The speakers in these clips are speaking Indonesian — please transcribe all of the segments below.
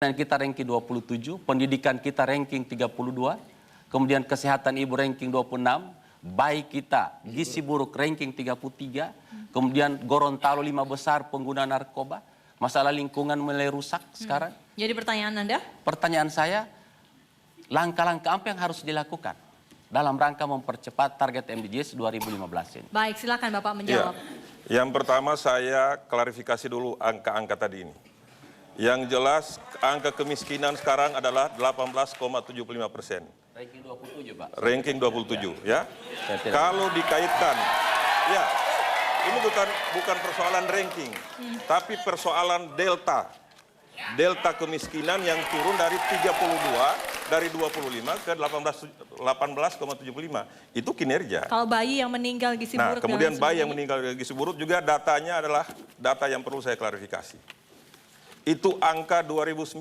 Dan kita ranking 27, pendidikan kita ranking 32, kemudian kesehatan ibu ranking 26, bayi kita gizi buruk ranking 33, kemudian Gorontalo 5 besar pengguna narkoba, masalah lingkungan mulai rusak sekarang. Jadi pertanyaan Anda? Pertanyaan saya, langkah-langkah apa yang harus dilakukan dalam rangka mempercepat target MDGs 2015 ini? Baik, silakan Bapak menjawab. Ya. Yang pertama saya klarifikasi dulu angka-angka tadi ini. Yang jelas angka kemiskinan sekarang adalah 18,75%. Ranking 27, Pak. Ranking 27, ya. Kalau dikaitkan, ya, ini bukan persoalan ranking, tapi persoalan delta. Delta kemiskinan yang turun dari 25 ke 18,75. Itu kinerja. Kalau bayi yang meninggal gizi buruk. Nah, kemudian bayi yang meninggal gizi buruk juga datanya adalah data yang perlu saya klarifikasi. Itu angka 2009.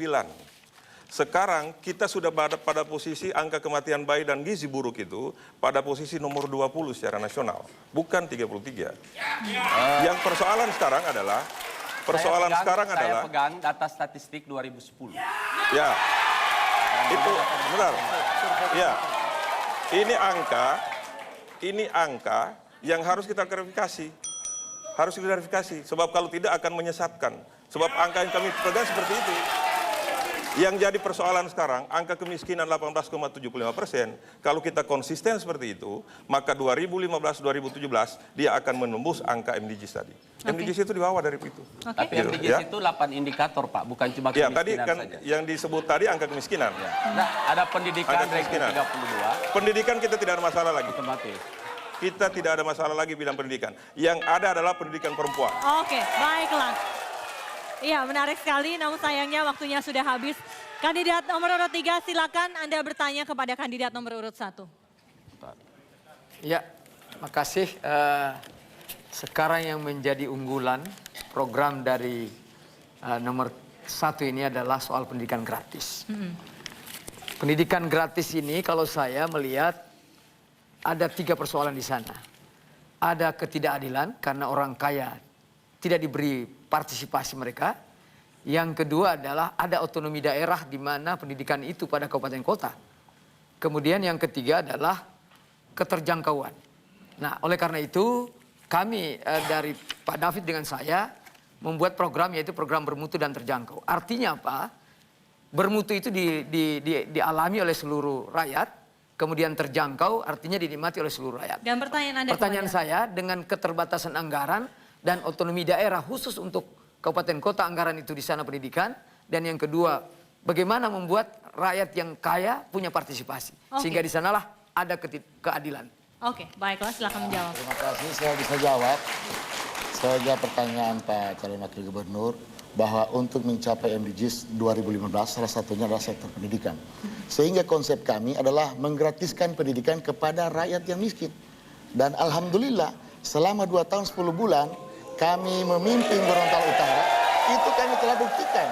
Sekarang kita sudah pada posisi angka kematian bayi dan gizi buruk itu pada posisi nomor 20 secara nasional, bukan 33. Yang persoalan sekarang adalah saya pegang data statistik 2010. Ya. Itu benar. Ya. Ini angka yang harus kita klarifikasi. Harus diklarifikasi, sebab kalau tidak akan menyesatkan. Sebab angka yang kami pegang seperti itu. Yang jadi persoalan sekarang, angka kemiskinan 18,75%, kalau kita konsisten seperti itu, maka 2015-2017 dia akan menembus angka MDGs tadi. MDGs itu di bawah dari itu. Tapi MDGs itu 8 indikator, Pak, bukan cuma kemiskinan tadi kan saja. yang disebut tadi angka kemiskinan. Nah, ada pendidikan ranking 32. Pendidikan kita tidak ada masalah lagi. Otomatis. Kita tidak ada masalah lagi bidang pendidikan. Yang ada adalah pendidikan perempuan. Oke, baiklah. Iya, menarik sekali, namun sayangnya waktunya sudah habis. Kandidat nomor urut 3, silakan Anda bertanya kepada kandidat nomor urut 1. Ya, makasih. Sekarang yang menjadi unggulan program dari nomor 1 ini adalah soal pendidikan gratis. Pendidikan gratis ini kalau saya melihat ada 3 persoalan di sana. Ada ketidakadilan karena orang kaya tidak diberi partisipasi mereka. Yang kedua adalah ada otonomi daerah di mana pendidikan itu pada kabupaten kota. Kemudian yang ketiga adalah keterjangkauan. Nah, oleh karena itu kami dari Pak David dengan saya membuat program yaitu program bermutu dan terjangkau. Artinya apa? Bermutu itu dialami oleh seluruh rakyat, kemudian terjangkau artinya dinikmati oleh seluruh rakyat. Dan pertanyaan saya dengan keterbatasan anggaran dan otonomi daerah khusus untuk kabupaten kota anggaran itu di sana pendidikan. Dan yang kedua, bagaimana membuat rakyat yang kaya punya partisipasi. Sehingga di sanalah ada keadilan. Oke, baiklah, silakan menjawab. Terima kasih, saya bisa jawab. Saya jawab pertanyaan Pak Calon Wakil Gubernur bahwa untuk mencapai MDGs 2015 salah satunya adalah sektor pendidikan. Sehingga konsep kami adalah menggratiskan pendidikan kepada rakyat yang miskin. Dan alhamdulillah selama 2 tahun 10 bulan kami memimpin Gorontalo Utara, itu kami telah buktikan.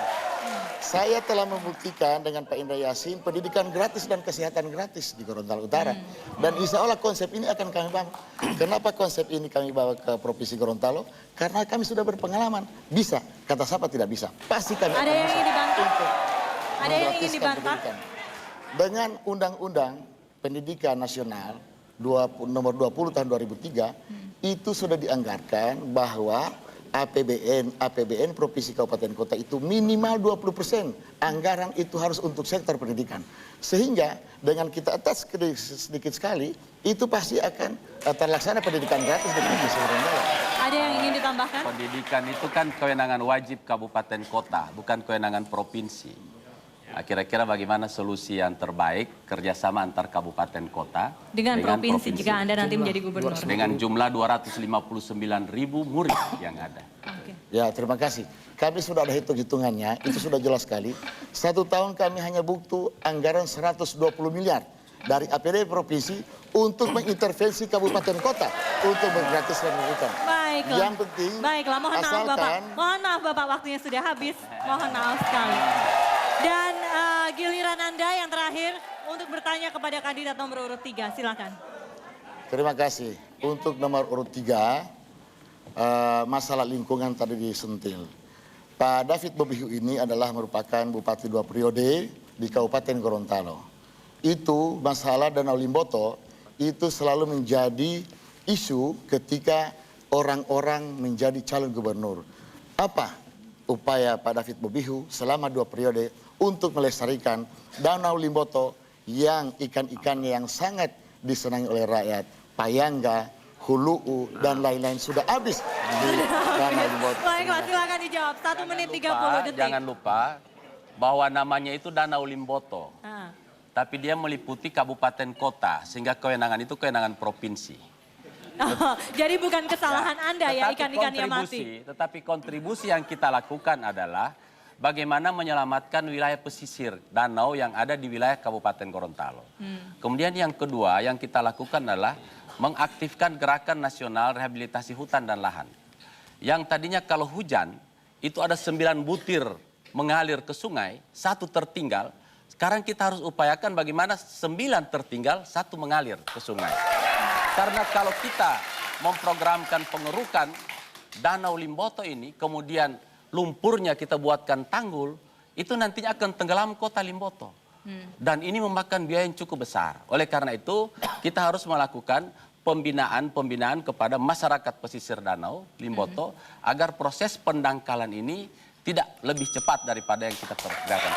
Saya telah membuktikan dengan Pak Indra Yassin pendidikan gratis dan kesehatan gratis di Gorontalo Utara. Dan insya Allah konsep ini akan kami bawa. Kenapa konsep ini kami bawa ke Provinsi Gorontalo? Karena kami sudah berpengalaman. Bisa, kata siapa tidak bisa. Pasti kami Ada akan yang bisa. ingin dibantah? Ada yang ingin Menggratiskan dibantah? pendidikan. Dengan Undang-Undang Pendidikan Nasional nomor 20 tahun 2003, itu sudah dianggarkan bahwa APBN Provinsi Kabupaten Kota itu minimal 20% anggaran itu harus untuk sektor pendidikan. Sehingga dengan kita atas sedikit sekali, itu pasti akan terlaksana pendidikan gratis di seluruh negara. Ada yang ingin ditambahkan? Pendidikan itu kan kewenangan wajib kabupaten kota, bukan kewenangan provinsi. Nah, kira-kira bagaimana solusi yang terbaik kerjasama antar kabupaten kota Dengan provinsi jika Anda nanti menjadi gubernur. dengan jumlah 259.000 murid yang ada. Ya, terima kasih. Kami sudah ada hitung-hitungannya, itu sudah jelas sekali. 1 tahun kami hanya butuh anggaran 120 miliar dari APBD provinsi untuk mengintervensi kabupaten kota untuk menggratiskan pendidikan. Baiklah. Yang penting, baiklah, mohon maaf Bapak. Mohon maaf Bapak, waktunya sudah habis. Mohon maaf sekali. Dan giliran Anda yang terakhir untuk bertanya kepada kandidat nomor urut 3, silakan. Terima kasih. Untuk nomor urut 3, masalah lingkungan tadi disentil. Pak David Bobihu ini adalah merupakan bupati 2 periode di Kabupaten Gorontalo. Itu masalah Danau Limboto itu selalu menjadi isu ketika orang-orang menjadi calon gubernur. Apa upaya Pak David Bobihu selama 2 periode untuk melestarikan Danau Limboto yang ikan-ikannya yang sangat disenangi oleh rakyat, payangga, hulu'u, dan lain-lain sudah habis di Danau Limboto. Baiklah, silakan dijawab. 1 menit 30 detik. Jangan lupa bahwa namanya itu Danau Limboto. Ah. Tapi dia meliputi kabupaten kota, sehingga kewenangan itu kewenangan provinsi. Oh, jadi bukan kesalahan Anda ya ikan-ikannya mati. Tetapi kontribusi yang kita lakukan adalah bagaimana menyelamatkan wilayah pesisir danau yang ada di wilayah Kabupaten Gorontalo. Kemudian yang kedua yang kita lakukan adalah mengaktifkan gerakan nasional rehabilitasi hutan dan lahan. Yang tadinya kalau hujan itu ada 9 butir mengalir ke sungai, 1 tertinggal. Sekarang kita harus upayakan bagaimana 9 tertinggal, 1 mengalir ke sungai. Karena kalau kita memprogramkan pengerukan Danau Limboto ini, kemudian lumpurnya kita buatkan tanggul, itu nantinya akan tenggelam kota Limboto. Dan ini memakan biaya yang cukup besar. Oleh karena itu, kita harus melakukan pembinaan kepada masyarakat pesisir Danau Limboto agar proses pendangkalan ini tidak lebih cepat daripada yang kita kerjakan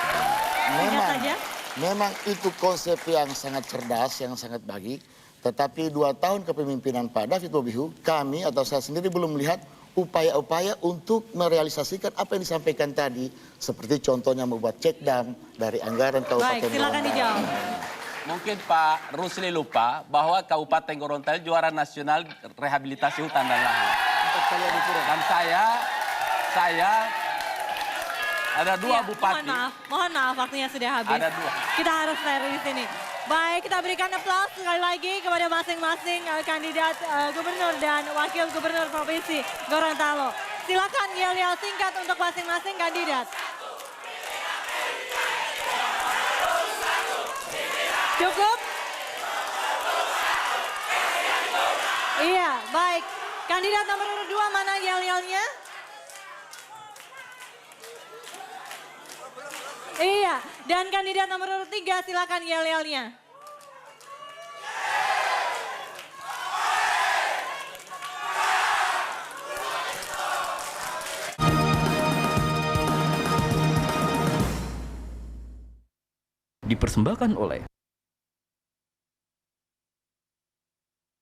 sebelumnya. Memang itu konsep yang sangat cerdas, yang sangat baik. Tetapi 2 tahun kepemimpinan Pak David Bobihu, kami atau saya sendiri belum melihat upaya-upaya untuk merealisasikan apa yang disampaikan tadi. Seperti contohnya membuat cek dam dari anggaran Kabupaten Gorontalo. Baik, silakan dijawab. Mungkin Pak Rusli lupa bahwa Kabupaten Gorontalo juara nasional rehabilitasi hutan dan lahan. Dan saya ada 2 bupati. Mohon maaf waktunya sudah habis. Ada 2. Kita harus fair di sini. Baik, kita berikan aplaus sekali lagi kepada masing-masing kandidat gubernur dan wakil gubernur Provinsi Gorontalo. Silakan yel-yel singkat untuk masing-masing kandidat. Cukup? Iya, baik. Kandidat nomor urut 2 mana yel-yelnya? Iya, dan kandidat nomor urut 3 silakan yel-yelnya. Dipersembahkan oleh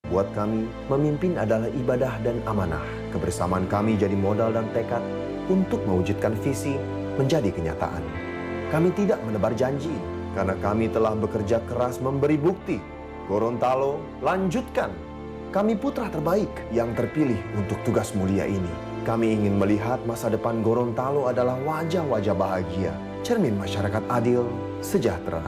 Buat kami, memimpin adalah ibadah dan amanah. Kebersamaan kami jadi modal dan tekad untuk mewujudkan visi menjadi kenyataan. Kami tidak menebar janji, karena kami telah bekerja keras memberi bukti. Gorontalo, lanjutkan. Kami putra terbaik yang terpilih untuk tugas mulia ini. Kami ingin melihat masa depan Gorontalo adalah wajah-wajah bahagia, cermin masyarakat adil, sejahtera.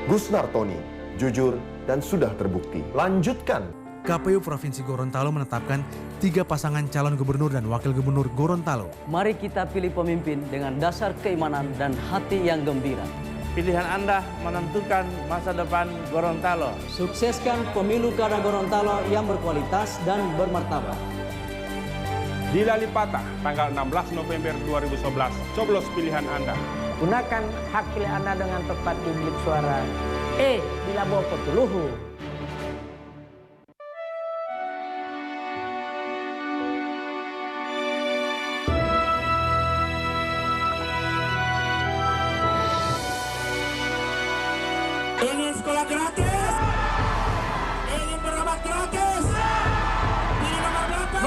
Gus Nartoni, jujur dan sudah terbukti. Lanjutkan. KPU Provinsi Gorontalo menetapkan 3 pasangan calon gubernur dan wakil gubernur Gorontalo. Mari kita pilih pemimpin dengan dasar keimanan dan hati yang gembira. Pilihan Anda menentukan masa depan Gorontalo. Sukseskan pemilu kada Gorontalo yang berkualitas dan bermartabat. Di Lalipata, tanggal 16 November 2011, coblos pilihan Anda. Gunakan hak pilih Anda dengan tepat di bilik suara. Bila bawa petuluhu. Ingin sekolah gratis, ingin berobat gratis, pilih nomor berapa?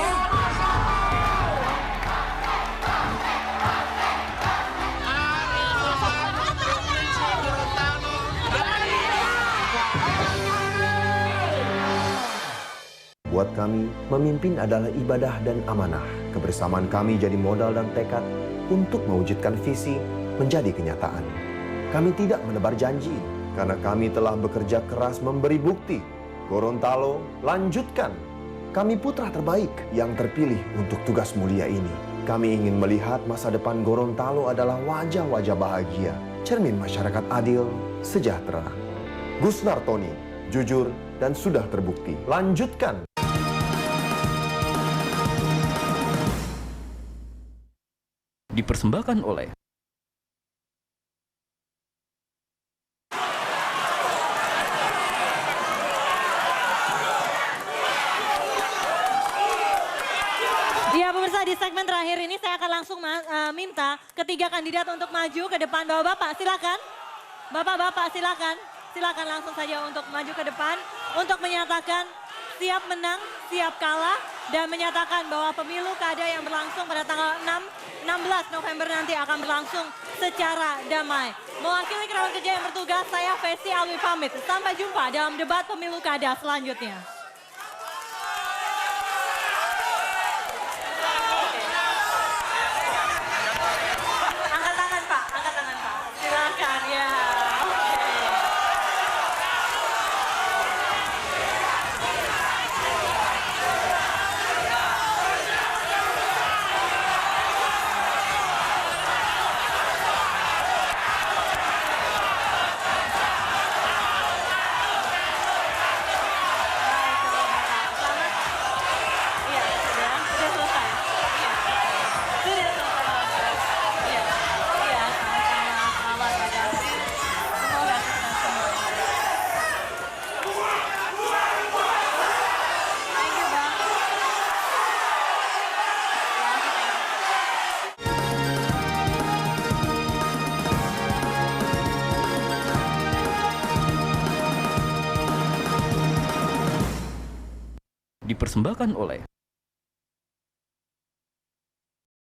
Buat kami, memimpin adalah ibadah dan amanah. Kebersamaan kami jadi modal dan tekad untuk mewujudkan visi menjadi kenyataan. Kami tidak menebar janji, karena kami telah bekerja keras memberi bukti. Gorontalo, lanjutkan. Kami putra terbaik yang terpilih untuk tugas mulia ini. Kami ingin melihat masa depan Gorontalo adalah wajah-wajah bahagia, cermin masyarakat adil, sejahtera. Gus Nartoni, jujur dan sudah terbukti. Lanjutkan. Dipersembahkan oleh Ya pemirsa, di segmen terakhir ini saya akan langsung minta ketiga kandidat untuk maju ke depan. Bapak-bapak silakan. Bapak-bapak silakan. Silakan langsung saja untuk maju ke depan untuk menyatakan siap menang, siap kalah, dan menyatakan bahwa pemilu kada yang berlangsung pada tanggal 16 November nanti akan berlangsung secara damai. Mewakili kerabat kerja yang bertugas, saya Festi Alwi pamit. Sampai jumpa dalam debat pemilu kada selanjutnya. Angkat tangan Pak, angkat tangan Pak. Silakan ya. dipersembahkan oleh